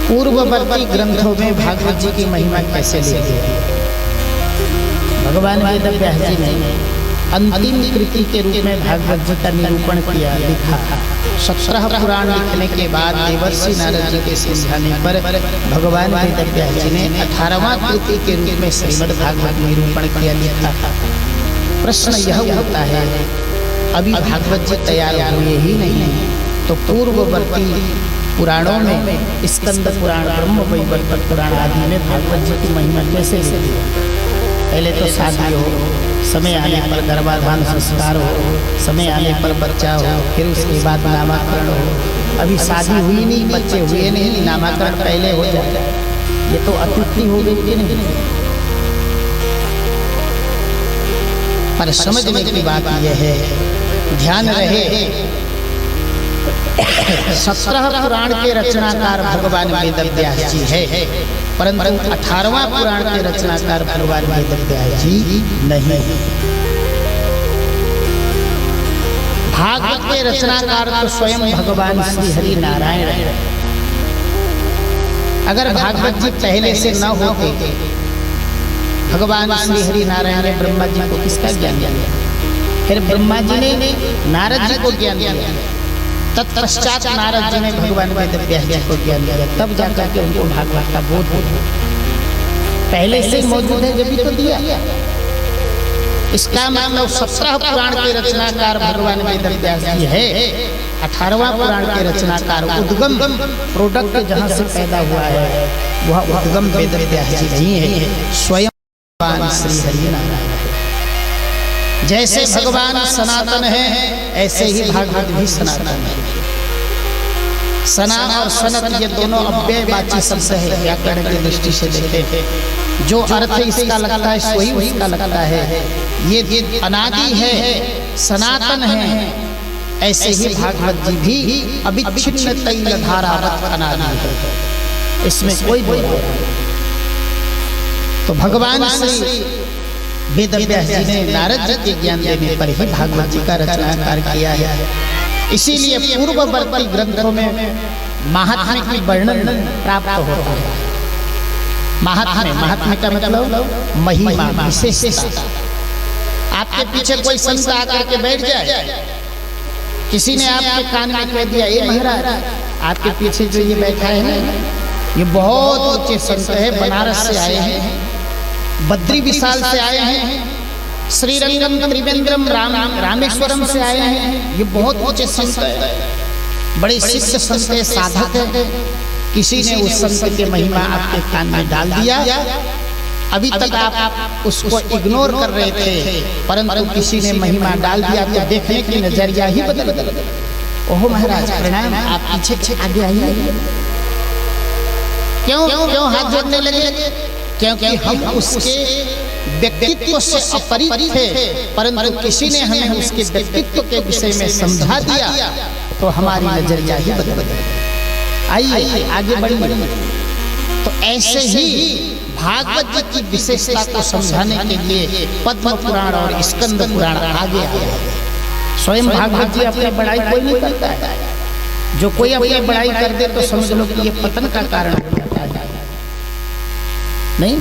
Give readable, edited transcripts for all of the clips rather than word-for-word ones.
पूर्ववर्ती ग्रंथों में भागवत जी की महिमा कैसे लिखी है। भगवान वेदव्यास जी ने अंतिम कृति के रूप में भागवत जी का निरूपण किया, लिखा। 17 पुराण लिखने के बाद देवर्षि नारद जी के समझाने पर भगवान वेदव्यास जी ने 18वां कृति के रूप में श्रीमद् भागवत निरूपण किया, लिखा। प्रश्न यह होता है, अभी भागवत जी तैयार हुए ही नहीं तो पूर्ववर्ती पुराणों में स्कंद पुराण, ब्रह्म वैवर्त पुराण आदि में भागवत जी की महिमा कैसे लिखी है। पहले तो शादी हो, समय आने पर गर्भाधान संस्कार हो, समय आने पर बच्चा हो, फिर उसके बाद नामकरण हो। अभी शादी हुई नहीं, बच्चे हुए नहीं, नामकरण पहले हो जाए, ये तो अतिथि हो गई कि नहीं। पर समझने की बात यह है, ध्यान रहे 17 पुराण के रचनाकार भगवान वेदव्यास जी है, परंतु 18वां पुराण के रचनाकार भगवान वेदव्यास जी नहीं। भागवत के रचनाकार तो स्वयं भगवान श्री हरि नारायण है। अगर भागवत जी पहले से न होते, भगवान श्री हरि नारायण ने ब्रह्मा जी को किसका ज्ञान दिया, फिर ब्रह्मा जी ने नारद जी को ज्ञान दिया, तत्पश्चात नारद जी ने भगवान वेदव्यास जी को ज्ञान दिया, तब जाकर के उनको भागवत का बोध हुआ। पहले से मौजूद है जब भी तो दिया। इसका मतलब 17 पुराण के रचनाकार भगवान वेदव्यास जी है, 18वां पुराण के रचनाकार उद्गम प्रोडक्ट जहाँ से पैदा हुआ है वह उद्गम वेदव्यास जी नहीं है, स्वयं भगवान श्री हरि नारायण। जैसे भगवान सनातन है ऐसे ही भागवत भी सनातन है। सना और सनत ये दोनों अव्ययवाची शब्द है। व्याकरण की दृष्टि से देखें, जो अर्थ इसका लगता है वही उसका लगता है। ये अनादि है, सनातन है, ऐसे ही भागवत जी भी अविच्छिन्न तैलधारावत अनादि है, इसमें कोई दो नहीं। तो भगवान श्री वेदव्यास जी ने नारद जी के ज्ञान देने पर ही भागवत जी का रचनाकार किया है। इसीलिए पूर्ववर्ती ग्रंथों में महात्म्य की वर्णन प्राप्त होता है। महात्म्य का मतलब महिमा, विशेषता। आपके पीछे कोई संत आकर के बैठ जाए, किसी ने आपके कान में कह दिया, ए महाराज आपके पीछे जो ये बैठा है ये बहुत ऊंचे संत है, बनारस से आए हैं, बद्री विशाल से आए हैं, श्रीरंगम त्रिवेंद्रम रामेश्वरम से आए हैं, ये बहुत ऊंचे संत है, बड़े सिद्ध संत है, साधक है। किसी ने उस संत के महिमा आपके कान में डाल दिया, अभी तक आप उसको इग्नोर कर रहे थे, परंतु किसी ने महिमा डाल दिया तो देखने की नजरिया ही बदल गया। ओहो महाराज प्रणाम, आप पीछे आगे आइए। क्यों हाथ जोड़ने लगे? क्योंकि हम उसके व्यक्तित्व से अपरिचित थे, परंतु किसी ने हमें उसके व्यक्तित्व के विषय में समझा दिया तो हमारी नजरिया ही बदल गई। आइए आगे बढ़िए। तो ऐसे ही भागवत जी की विशेषता को समझाने के लिए पद्म पुराण और स्कंद पुराण आगे आया। स्वयं भागवत जी अपनी बड़ाई कोई नहीं करता है। जो कोई अपनी बड़ाई कर दे तो समझ लो कि ये पतन का कारण हो जाता है। नहीं,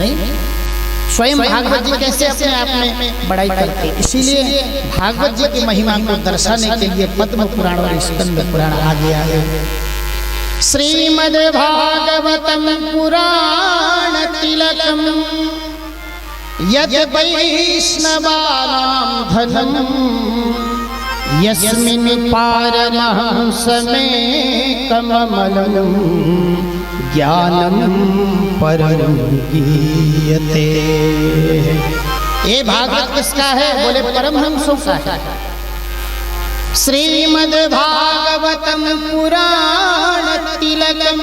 स्वयं भागवत जी कैसे अपने आप में बड़ाई करते। इसीलिए भागवत जी की महिमा को दर्शाने के लिए पद्म पुराण और स्कंद पुराण आगे आए। श्रीमद् भागवतम पुराण तिलकम यद वैष्णवानां धनम यस्मिन् पारमहंसमे कमलम ज्ञानम परम गीयते। ये भागवत किसका है? बोले परमहंसों का है। श्रीमद् भागवतम पुराण तिलकम,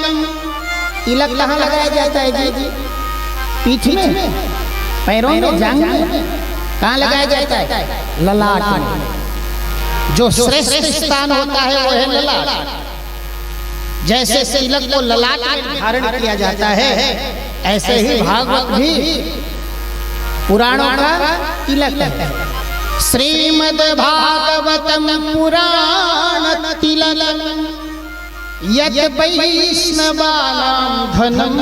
तिलक कहाँ लगाया जाता है जी? पीठ में, पैरों में, जांघ में। कहाँ लगाया जाता है? ललाट में। जो श्रेष्ठ स्थान होता है वो है ललाट। जैसे तिलक को ललाट में धारण किया जाता है, ऐसे ही भागवत भी पुराणों का तिलक है। श्रीमद् भागवतम पुराण तिलकम यत् वैष्णवानां धनं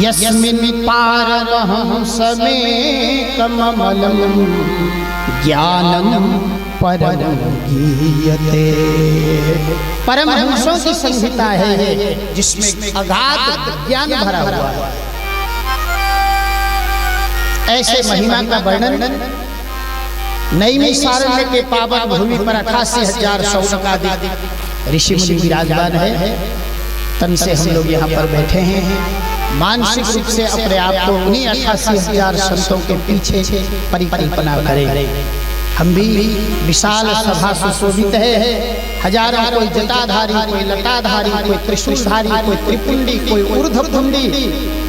यस्मिन् पारमहं समेकममलं ज्ञानं परमं गीयते। परमहंसों की संहिता है जिसमें अगाध ज्ञान भरा हुआ है। ऐसे महिमा का वर्णन नैमिषारण्य के पावन भूमि पर 88,000 शौनकादि ऋषि मुनि विराजमान है। तन से हम लोग यहाँ पर बैठे हैं, मानसिक रूप से अपने आप को उन्हीं 88,000 संतों के पीछे परिकल्पना करें। हम भी विशाल सभा सुशोभित है, हजारों, कोई जटाधारी, कोई लटाधारी, कोई त्रिशूलधारी, कोई त्रिपुंडी, कोई ऊर्ध्वपुंडी,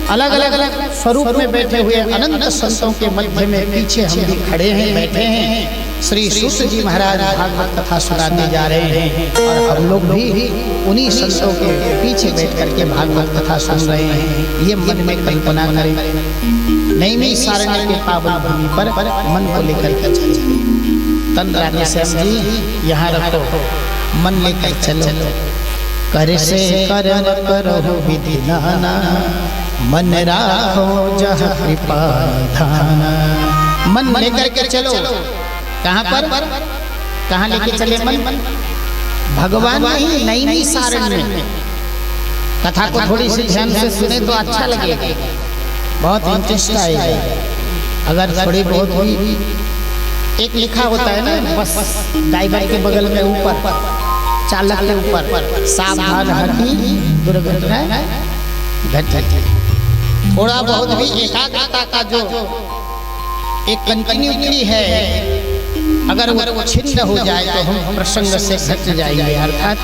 अलग अलग स्वरूप में बैठे हुए अनंत संतों के मध्य में पीछे हम भी खड़े हैं, बैठे हैं। श्री सूत जी महाराज भागवत कथा सुनाने जा रहे हैं और हम लोग भी उन्हीं संतों के पीछे बैठ करके भागवत कथा सुन रहे हैं। ये मन में कल्पना करें, नैमिषारण्य के पावन भूमि पर मन को लेकर के चले। तन रानी श्याम जी यहाँ रखो, मन लेकर चलो। कर से कर्म करो विधि नाना, मन राखो जहाँ कृपा धाना। मन लेकर के चलो। कहाँ पर, कहाँ लेके चले मन? भगवान ही नैमिषारण्य में। कथा को थोड़ी सी ध्यान से सुने तो अच्छा लगेगा, बहुत इंटरेस्ट आएगा। अगर थोड़ी बहुत भी एक लिखा होता है ना, बस ड्राइवर के बगल में ऊपर, चालक के ऊपर, सावधान हटी दुर्घटना घट। थोड़ा बहुत भी एकाग्रता का जो एक कंटिन्यूटी है, अगर वो छिन्न हो जाए तो हम प्रसंग से घट जाएंगे, अर्थात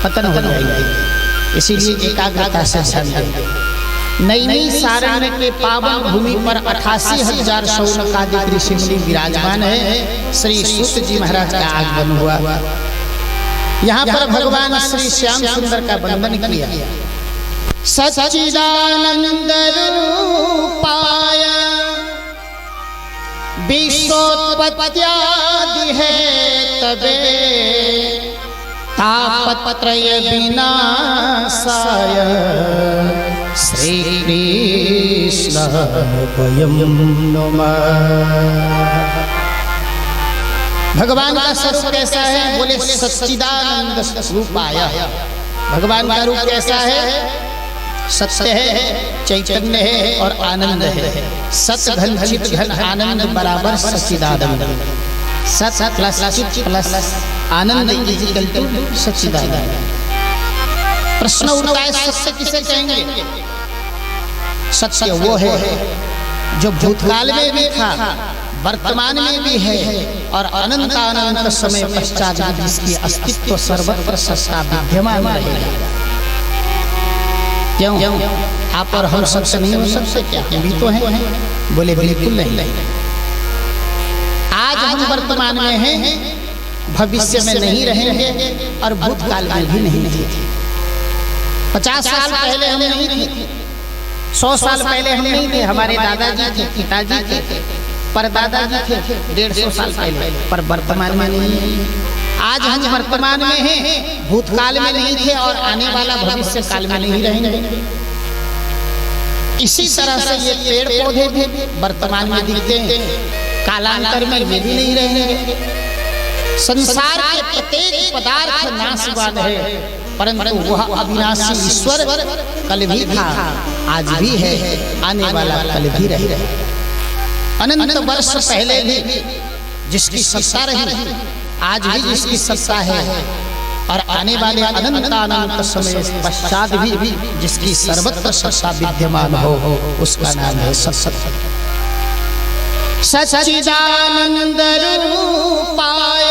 पतन हो जाएंगे। इसीलिए एकाग्रता से ध्यान देंगे। नैमिषारण्य के पावन भूमि पर 88,000 शौनकादि ऋषि मुनि विराजमान है। श्री सूत जी महाराज का आगमन हुआ। यहाँ पर भगवान श्री श्याम सुंदर का वंदन किया। सच्चिदानंद रूपाय विश्वोत्पत्त्यादि है तबे, तापत्रय विनाशाय श्री कृष्ण वयं नमः। भगवान का स्वरूप कैसा है? बोले सच्चिदानंद रूपाय। भगवान का रूप कैसा है? सत्य है, चैतन्य है और आनंद है। सत घन चित घन आनंद बराबर सच्चिदानंद। सत प्लस चित प्लस आनंद इक्वल टू सच्चिदानंद। प्रश्न उठता है, सत्य किसे कहेंगे? सत्य वो है जो भूतकाल में भी था, वर्तमान में भी है और अनंत अनंत समय पश्चात जिसकी अस्तित्व सर्वत्र सत्ता विद्यमान रहेगा। क्यों? आप और हम सबसे नहीं हो सकते क्या? हम भी तो हैं। बोले बिल्कुल नहीं। आज हम वर्तमान में हैं, भविष्य में नहीं रहेंगे और भूतकाल में भी नहीं थे। 50 साल पहले हम नहीं थे, 100 साल पहले हम नहीं थे। हमारे दादाजी थे, पिताजी थे, परदादाजी थे 150 साल पहले, पर वर्तमान में नहीं है। आज हम वर्तमान में हैं, भूतकाल में नहीं थे और आने वाला भविष्य काल में नहीं रहेंगे। इसी तरह से ये पेड़ पौधे भी वर्तमान में दिखते हैं, कालांतर में ये भी नहीं रहेंगे। संसार के प्रत्येक पदार्थ नाशवान है, परंतु वह अविनाशी ईश्वर कल भी था, आज भी है, आने वाला कल भी रहेगा। अनंत वर्ष पहले भी जिसकी सत्ता रही, आज भी जिसकी सत्ता है और आने वाले अनंत अनंत समय पश्चात भी जिसकी सर्वत्र सत्ता विद्यमान हो, उसका नाम है सत्य। सच्चिदानंद रूपाय।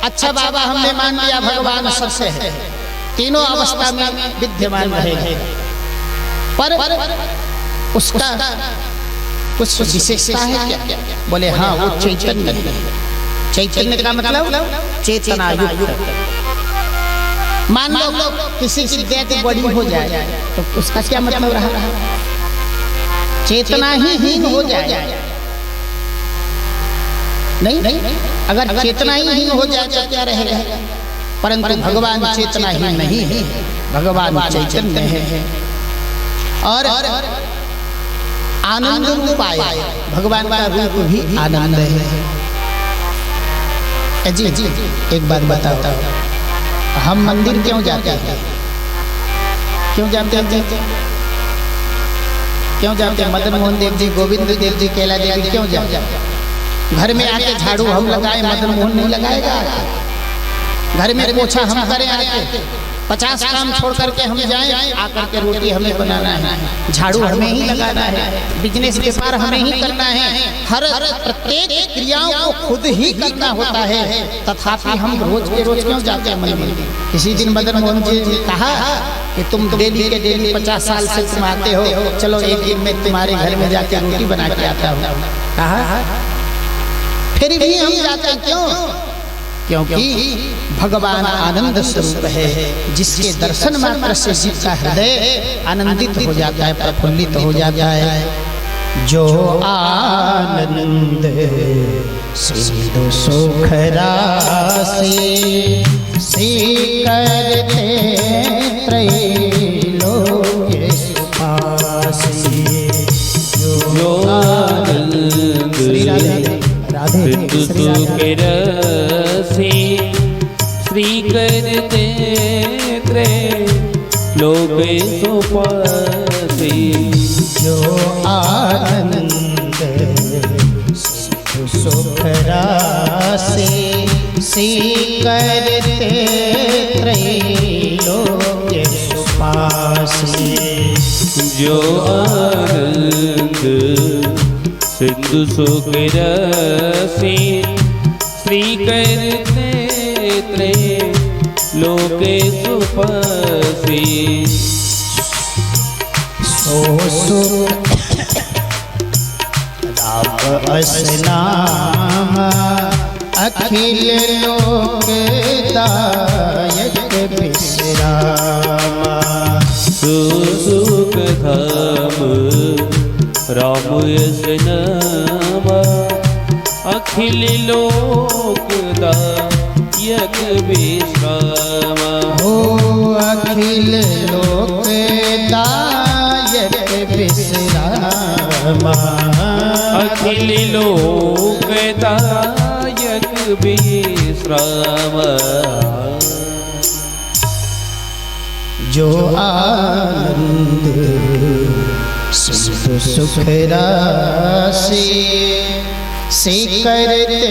अच्छा बाबा, हमने मान लिया भगवान सत्य है, तीनों अवस्था में विद्यमान रहेगा, पर उसका कुछ विशेषता है क्या? बोले हाँ, वो चैतन्य है। चैतन्य का मतलब चेतना युक्त। मान लो किसी की डेथ बड़ी हो जाए तो उसका क्या मतलब रहा? चेतना ही हीन हो जाए। नहीं, अगर चेतना ही हीन हो जाए तो क्या रहेगा? परंतु भगवान चेतना ही नहीं है, भगवान चैतन्य है और आनंद रूप आया। भगवान का रूप भी आनंद है। जी एक बात बताओ, हम मंदिर क्यों जाते हैं? क्यों जाते हैं? क्यों जाते हैं? मदन मोहन देव जी, गोविंद देव जी, कैला देवी क्यों जाते? घर में आके झाड़ू हम लगाए, मदन मोहन नहीं लगाएगा। घर में पोछा हम करें आके, 50 काम छोड़ करके हम जाएं, आकर के रोटी हमें बनाना है, झाड़ू हमें ही लगाना है, बिजनेस व्यापार हमें ही करना है, हर प्रत्येक क्रियाओं को खुद ही करना होता है। तथापि हम रोज के रोज क्यों जाते हैं मंदिर? किसी दिन मदन मोहन जी ने कहा कि तुम डेली के डेली 50 साल से तुम आते हो, चलो एक दिन में तुम्हारे घर में जाके रोटी बना के आता हूँ। कहा फिर भी हम जाते हैं क्यों? क्योंकि भगवान आनंद स्वरूप है, जिसके दर्शन मात्र से जीव का हृदय आनंदित हो जाता है, प्रफुल्लित हो जाता है। जो आनंद सिंधु सुख राशि करते त्रैलोक सुपासी। जो आनंद सिंधु सुख राशि श्री करते त्रैलोक सुपासी। जो आनंद सिंधु सुख राशि करते त्रैलोक सुपासी। जो आनंद सिंधु सुख राशि श्री करते त्रैलोक सुपासी। सो सुख राम असनाम अखिल लोक दायक विश्रामा। सो सुख धाम राम यस नाम अखिल लोक दायक विश्राम। हो अखिल लोक दायक विश्राम। अखिल लोक दायक विश्राम। जो आनंद सिंधु सुख राशि करते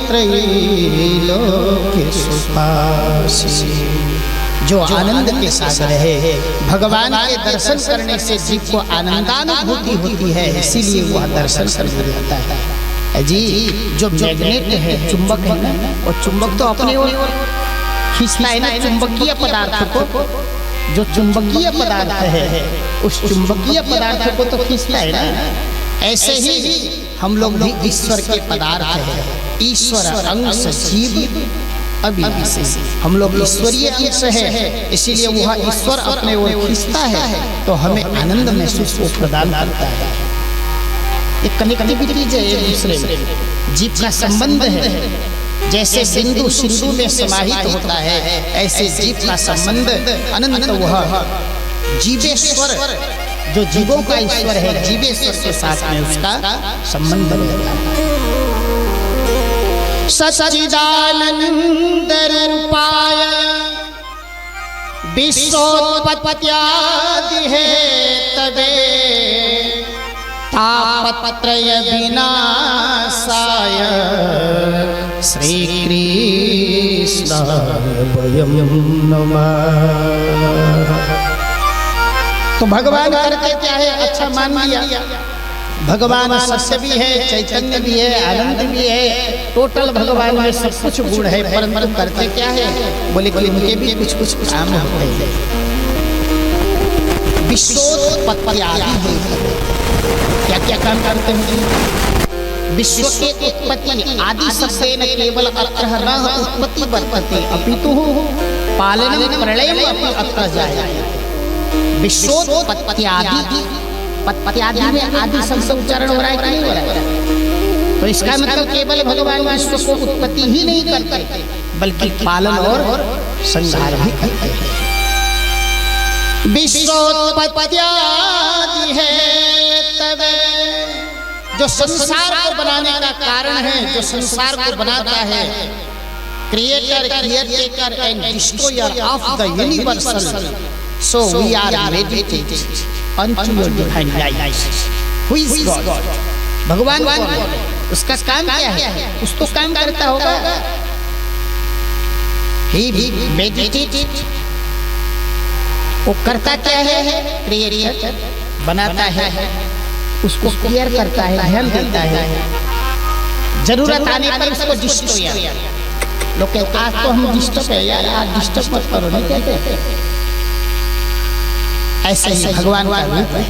त्रैलोक सुपासी। जो आनंद के सागर है, भगवान के दर्शन करने से जीव को आनंदानुभूति होती है, इसीलिए वह दर्शन करने जाता है। जी जो मैग्नेट है, चुंबक है ना, और चुंबक तो अपने ओर खींचता है ना चुंबकीय पदार्थ को। जो चुंबकीय पदार्थ है उस चुंबकीय पदार्थ को तो खींचता है ना। ऐसे ही हम लोग भी ईश्वर के पदार्थ है, ईश्वर अंश जीव अविनाशी। हम लोग ईश्वरीय अंश है, इसीलिए वह ईश्वर अपने ओर खींचता है तो हमें आनंद महसूस प्रदान करता है। एक कनेक्टिविटी है एक दूसरे में, जीव का संबंध है। जैसे बिंदु सिंधु में समाहित होता है, ऐसे जीव का संबंध अनंत वह जीवेश्वर, जो जीवों का ईश्वर है, जीवेश्वर के साथ में उसका संबंध रहता है। सच्चिदानंद रूपाय विश्वोत्पत्त्यादि है तबे तापत्रय विनाशाय श्री कृष्णाय नमः। तो भगवान करते क्या है? अच्छा मान लिया, भगवान सत्य भी है, चैतन्य भी है, आनंद भी है, टोटल भगवान में सब कुछ गुण है, परंतु करते क्या है? बोले कि उनके भी कुछ कुछ काम होते हैं। विश्वोत्पत्ति आदि है, क्या क्या काम करते हैं? विश्व के उत्पत्ति आदि शब्देन केवल अत्र न उत्पत्ति वर्तते अपितु पालनं प्रलयम् अपि अत्र जायते। विश्वोत्पत्ति आदि, पत्ति आदि में आदि शब्द उच्चारण हो रहा है कि नहीं हो रहा है? तो इसका मतलब केवल भगवान विश्व को उत्पत्ति ही नहीं करते, बल्कि पालन और संहार भी करते हैं। विश्वोत्पत्त्यादि है तब, जो संसार को बनाने का कारण है, जो संसार को बनाता है, creator and destroyer of the universal, so we are meditated unto your divine light. Who is God? भगवान कौन है? उसका काम क्या है? कुछ तो काम करता होगा। He meditated, वो करता क्या है? क्रिएटर बनाता है, उसको केयर करता है, ध्यान देता है, जरूरत आने पर उसको डिस्ट्रॉयर। लोग कहते आज तो हम डिस्टर्ब है यार, आज डिस्टर्ब मत करो, नहीं कहते? ऐसे ही भगवान का रूप है।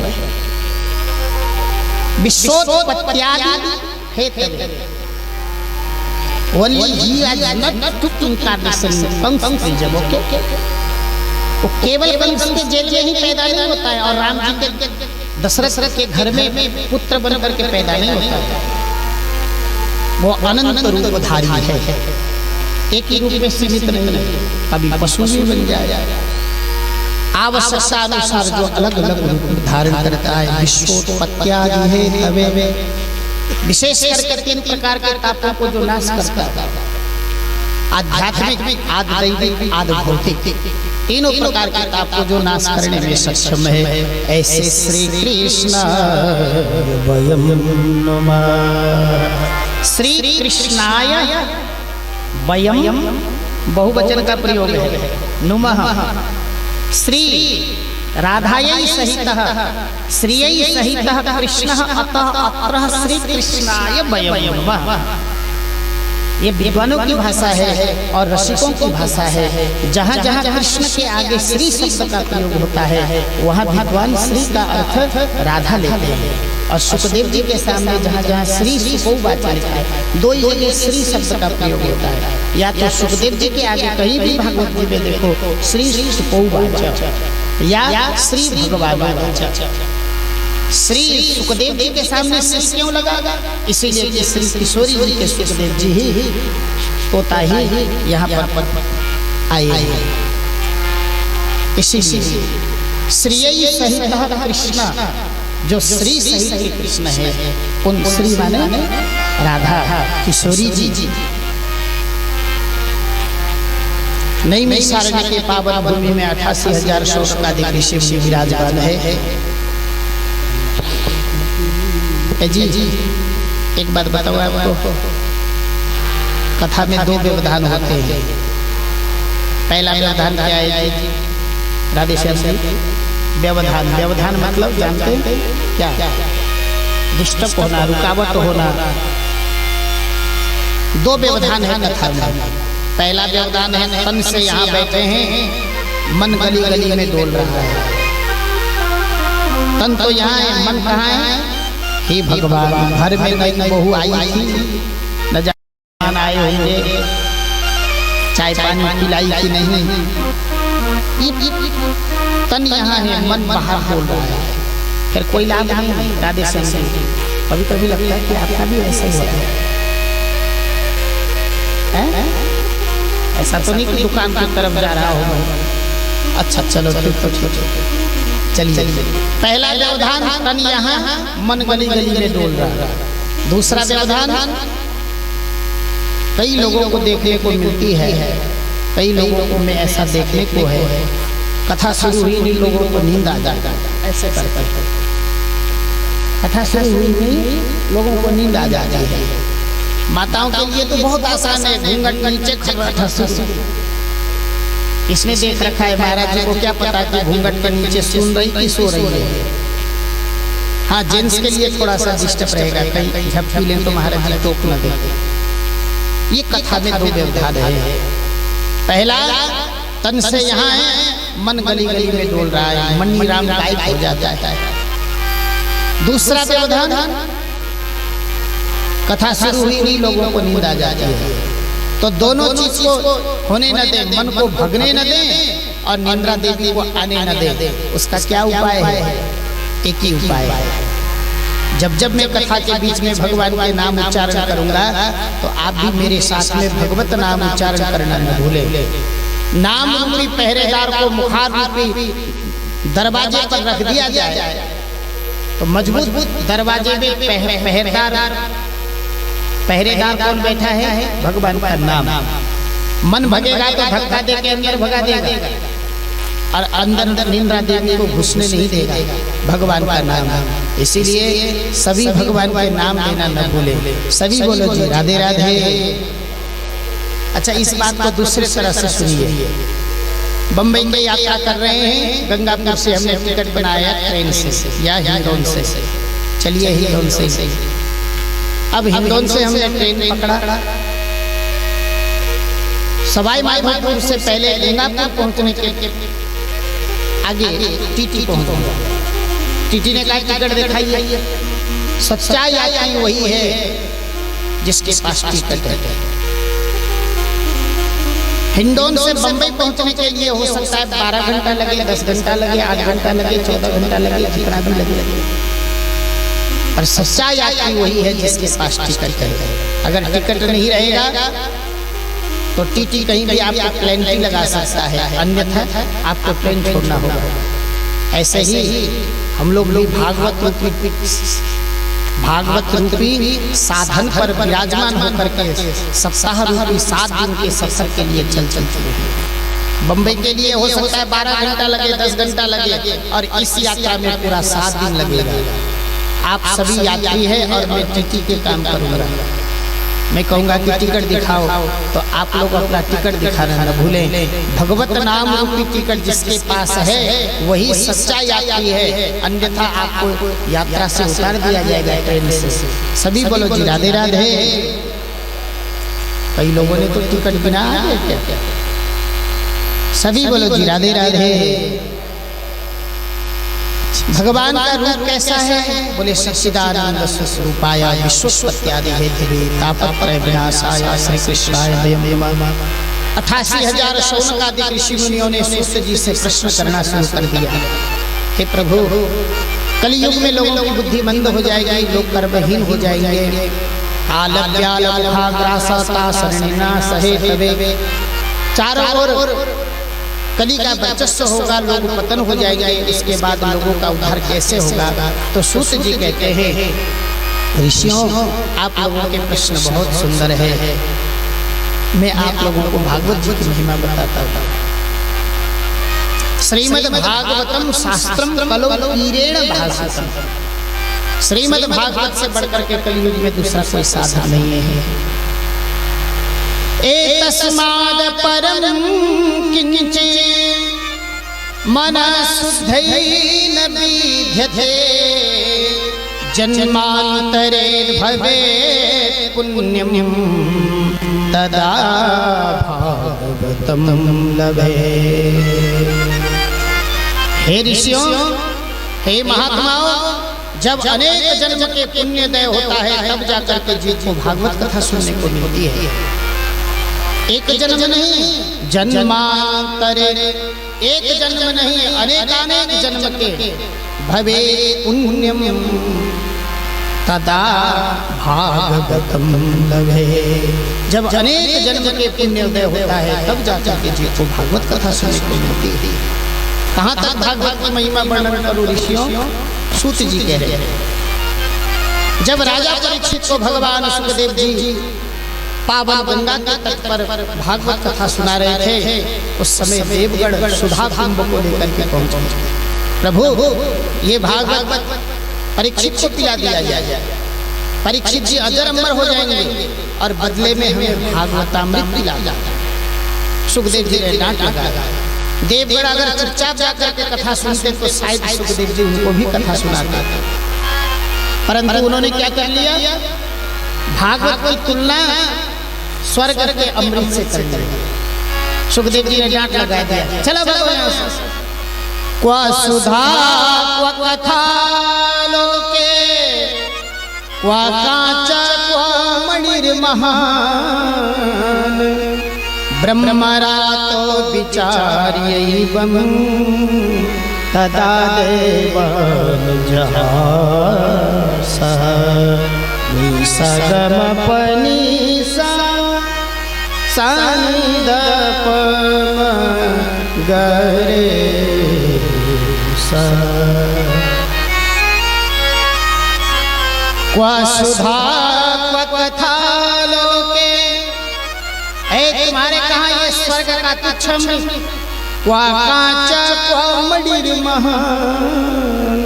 विश्वोत्पत्त्यादि हेतु, only he has not took incarnation पंक्ति जब ओके, वो केवल पंक्ति के जरिए ही पैदा नहीं होता है, और राम जी के दशरथ के घर में पुत्र बन करके पैदा नहीं होता है। वो अनंत रूपधारी है, एक ही रूप में सीमित नहीं है, कभी पशु भी बन जाए, आवश्यकता अनुसार जो अलग अलग रूप धारण करता है। विश्वोत्पत्त्यादि है तवे, विशेष करके 3 प्रकार के तापों को जो नाश करता है, आध्यात्मिक, आदि दैविक, आदि भौतिक, तीनों प्रकार के ताप को जो नाश करने में सक्षम है, ऐसे श्री कृष्ण वयम नमः। श्री कृष्णाय वयम बहुवचन का प्रयोग है, नुमः। श्री राधायै सहितः, श्रियै सहितः कृष्णः, अतः अत्र श्री कृष्णाय वयम नमः। ये विद्वानों की भाषा है और रसिकों की भाषा है। जहाँ जहाँ कृष्ण के आगे श्री शब्द का प्रयोग होता है, वहाँ विद्वान श्री का अर्थ राधा लेते हैं, और सुखदेव जी के सामने जहाँ जहाँ श्री सुपौवाचन है, 2 जगह श्री शब्द का प्रयोग होता है। या तो सुखदेव जी के आगे कहीं भी भागवत जी में देखो श्री सुपौवाचन, या श्री भगवान। श्री सुखदेव जी के सामने श्री क्यों लगा? इसीलिए कि श्री किशोरी जी के सुखदेव जी ही होता ही यहाँ पर आए, इसीलिए श्रीयै सहितः कृष्ण, जो श्री सहित के कृष्ण है, उन श्री माने राधा किशोरी जी। नई में सारणी के पावन भूमि में 88,000 शौनकादिक ऋषि मुनि विराजमान है। जी एक बात बताओ आपको, कथा में 2 व्यवधान होते हैं। पहला व्यवधान क्या है? राधे श्याम जी, व्यवधान, व्यवधान मतलब जानते हैं क्या? डिस्टर्ब होना, रुकावट होना। 2 व्यवधान है कथा में। पहला व्यवधान है तन से यहाँ बैठे हैं, मन गली गली में डोल रहा है। तन तो यहाँ है, मन कहाँ है? हे भगवान, घर में नई बहू आई थी, न जान आए होंगे, चाय पानी पिलाई कि नहीं, तन यहाँ है, मन बाहर बोल रहा है। फिर कोई लाभ नहीं है। राधे श्याम जी, कभी कभी लगता है कि आपका भी ऐसा ही होता है। ऐसा तो नहीं कि दुकान की तरफ जा रहा हो। अच्छा चलो ठीक तो ठीक, चलिए। पहला व्यवधान तन यहाँ, मन गली गली में डोल रहा है। दूसरा व्यवधान कई लोगों को देखने को मिलती है, कई लोगों को में ऐसा देखने को है, कथा शुरू हुई नहीं लोगों को नींद आ जाता है, ऐसे करते हैं। कथा शुरू हुई नहीं लोगों को नींद आ जाती है। माताओं के लिए तो बहुत आसान है, घूंघट नीचे खड़ा शुरू। इसने देख रखा है, महाराज जी को क्या पता कि घूंघट के नीचे सुन रही कि सो रही है। हाँ, जेंट्स के लिए थोड़ा सा डिस्टर्ब रहेगा, कहीं झपकी लें तो महाराज जी टोक न दे। ये कथा में 2 व्यवधान है। पहला तन से यहाँ है, मन गली गली में डोल रहा है, मन्नी राम टाइप हो जाता है। दूसरा व्यवधान कथा शुरू हुई नहीं लोगों को नींद आ जाती है। तो दोनों चीज को होने न दे, मन को भगने न दे और निंद्रा देवी को आने न दे। उसका क्या उपाय है? एक ही उपाय है, जब जब मैं कथा के बीच में भगवान के नाम उच्चारण करूंगा तो आप भी मेरे साथ में भगवत नाम उच्चारण करना न भूले। नाम रूपी पहरेदार को मुखार रूपी दरवाजे पर रख दिया जाए तो मजबूत दरवाजे में पहरेदार कौन बैठा है? भगवान का नाम। मन भगेगा तो धक्का दे के अंदर भगा देगा और अंदर निंद्रा देवी को घुसने नहीं देगा भगवान का नाम। इसीलिए सभी भगवान के नाम लेना न भूले। सभी बोलो जी राधे राधे। अच्छा, इस बात को दूसरे तरह से सुनिए। बम्बई में यात्रा कर रहे हैं, गंगापुर से हमने टिकट बनाया ट्रेन से या हिंडौन से। चलिए हिंडौन से। अब हिंडौन से हमने ट्रेन पकड़ा। सवाई माधोपुर से पहले गंगापुर पहुंचने के आगे टीटी पहुंच गया। टीटी ने कहा टिकट दिखाइए। सच्चा यात्री वही है जिसके पास टिकट है। हिंडौन से बंबई पहुंचने के लिए हो सकता है 12 घंटा लगे, 10 घंटा लगे, 8 घंटा लगे, 14 घंटा लगे, जितना भी लगे। और सच्चा यात्री वही है जिसके पास टिकट है। अगर टिकट नहीं रहेगा तो टीटी कहीं भी आपको प्लेंटी लगा सकता है, अन्यथा आपको ट्रेन छोड़ना होगा। ऐसे ही हम लोग भागवत रूपी साधन पर विराजमान होकर के सप्ताह रूपी 7 दिन के सफर के लिए चल चुके हैं। बम्बई के लिए हो सकता है 12 घंटा लगे, 10 घंटा लगे, और इस यात्रा में पूरा 7 दिन लगेगा। आप सभी यात्री हैं और मैं टीटी के काम करूंगा। मैं कहूंगा कि टिकट दिखाओ तो आप लोग अपना टिकट दिखाना न भूलें। भगवत नाम रूपी टिकट जिसके पास है वही सच्चा यात्री है, अन्यथा आपको यात्रा से उतार दिया जाएगा ट्रेन से। सभी बोलो जी राधे राधे। कई लोगों ने तो टिकट बिना आ गए क्या? सभी बोलो जी राधे राधे। भगवान का रूप कैसा है? बोले सच्चिदानंद स्वरूपाय विश्वोत्पत्त्यादि हेतवे तापत्रय विनाशाय श्री कृष्णाय वयं नमः। 88,000 शौनकादि ऋषि मुनियों ने सूत जी से प्रश्न करना शुरू कर दिया। हे प्रभु, कलयुग में लोगों की बुद्धि मंद हो जाएगी, लोग कर्महीन हो जाएंगे। चारों ओर कली का वर्चस्व होगा, लोग पतन हो जाएंगे। इसके बाद लोगों का उद्धार कैसे होगा? तो सूत जी कहते हैं, ऋषियों आप लोगों के प्रश्न बहुत सुंदर है। मैं आप लोगों को भागवत जी की महिमा बताता हूँ। श्रीमद् भागवतम शास्त्रम कलो वीरेण भाषितम। श्रीमद् भागवत से बढ़कर के कलयुग में दूसरा कोई साधन नहीं है। एतस्माद् परं किंचित् मनःशुद्धैः न विद्यते जन्मान्तरे भवेत् पुण्यं तदा भागवतं लभेत्। हे ऋषियों, हे महात्माओं, जब अनेक जन्म के पुण्योदय होता है तब जाकर के जीव को भागवत कथा सुनने को मिलती है। एक जन्म नहीं, जन्मांतरे, एक जन्म नहीं, अनेकानेक जन्म के भवे पुण्यम तदा भागवतम लभेत्। जब अनेक जन्म के पुण्योदय होता है तब जाकर के जीव को भागवत कथा सुनने को मिलती है। कहाँ तक भागवत की महिमा वर्णन करूं ऋषियों? सूत जी कह रहे हैं, जब राजा परीक्षित को भगवान सुखदेव जी पावन गंगा के तट पर भागवत कथा सुना रहे थे, उस समय देवगढ़ सुधा कुंभ को लेकर के पहुंचे। प्रभु, ये भागवत परीक्षित को पिला दिया जाए, परीक्षित जी अजर अमर हो जाएंगे और बदले में हमें भागवतामृत पिला जाए। सुखदेव जी ने डांट लगाया। देवगढ़ अगर चुपचाप जाकर के कथा सुनते तो शायद सुखदेव जी उनको भी कथा सुनाते, परंतु उन्होंने क्या कर लिया? भागवत की तुलना स्वर्ग के अमृत से कर दी। सुखदेव जी ने डांट लगा दिया। चला भगवान, क्वा सुधा क्वा कथा लोके क्वा कांचा क्वा मणिर्महान ब्रह्मरातो विचार्यैवं तदा देवानुजः सह निसगम पनिसा संदप गरे सा क्वा सुधा क्वा कथा लोके। तुम्हारे कहा ये स्वर्ग का तुच्छ क्वा कांचा क्वा मणिर महान।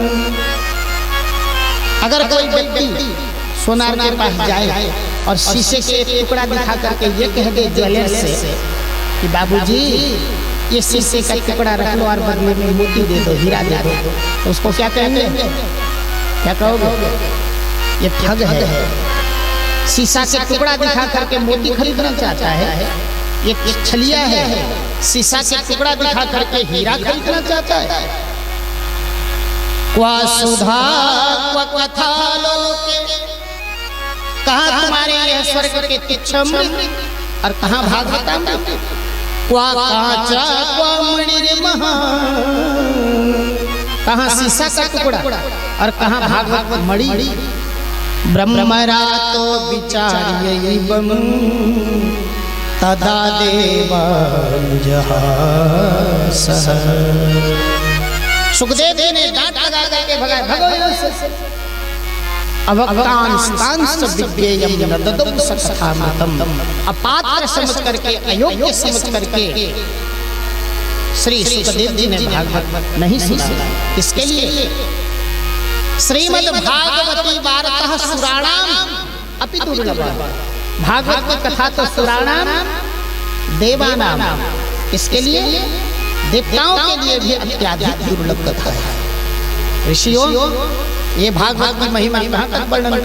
अगर कोई व्यक्ति सोनार के पास जाए और शीशे के एक टुकड़ा दिखा करके ये कह दे ज्वेलर से कि बाबूजी ये शीशे का टुकड़ा रख लो और बदले में मोती दे दो, हीरा दे दो, तो उसको क्या कहेंगे? क्या कहोगे? ये ठग है। शीशा के टुकड़ा दिखा करके मोती खरीदना चाहता है, ये छलिया है। शीशा के टुकड़ा दिखा करके हीरा खरीदना चाहता है। क्वा सुधा क्वा कथा लोके। कहाँ तुम्हारे यह स्वर्ग के तुच्छ और कहाँ भागवतामृत। क्वा कांचा क्वा मणिर महान। कहाँ शीशा का टुकड़ा और कहाँ भागवत मणि। ब्रह्मरातो विचार्यैवं तदा देवानुजः सह। सुखदेव जी ने डांट लगा करके भगाया, भगो यहाँ से। अवक्तांस्तांस विज्ञेयं न ददौ सकथामृतम्। अपात्र समझ करके, अयोग्य समझ करके श्री सुखदेव जी ने भागवत नहीं सुना। किसके लिए? श्रीमद् भागवती वार्ता सुराणाम अपि दुर्लभा। भागवत की कथा तो सुराणाम देवानाम। इसके लिए देवताओं के लिए भी अत्याधिक दुर्लभ कथा है। ऋषियों, ये भागवत की महिमा कहाँ तक वर्णन करें।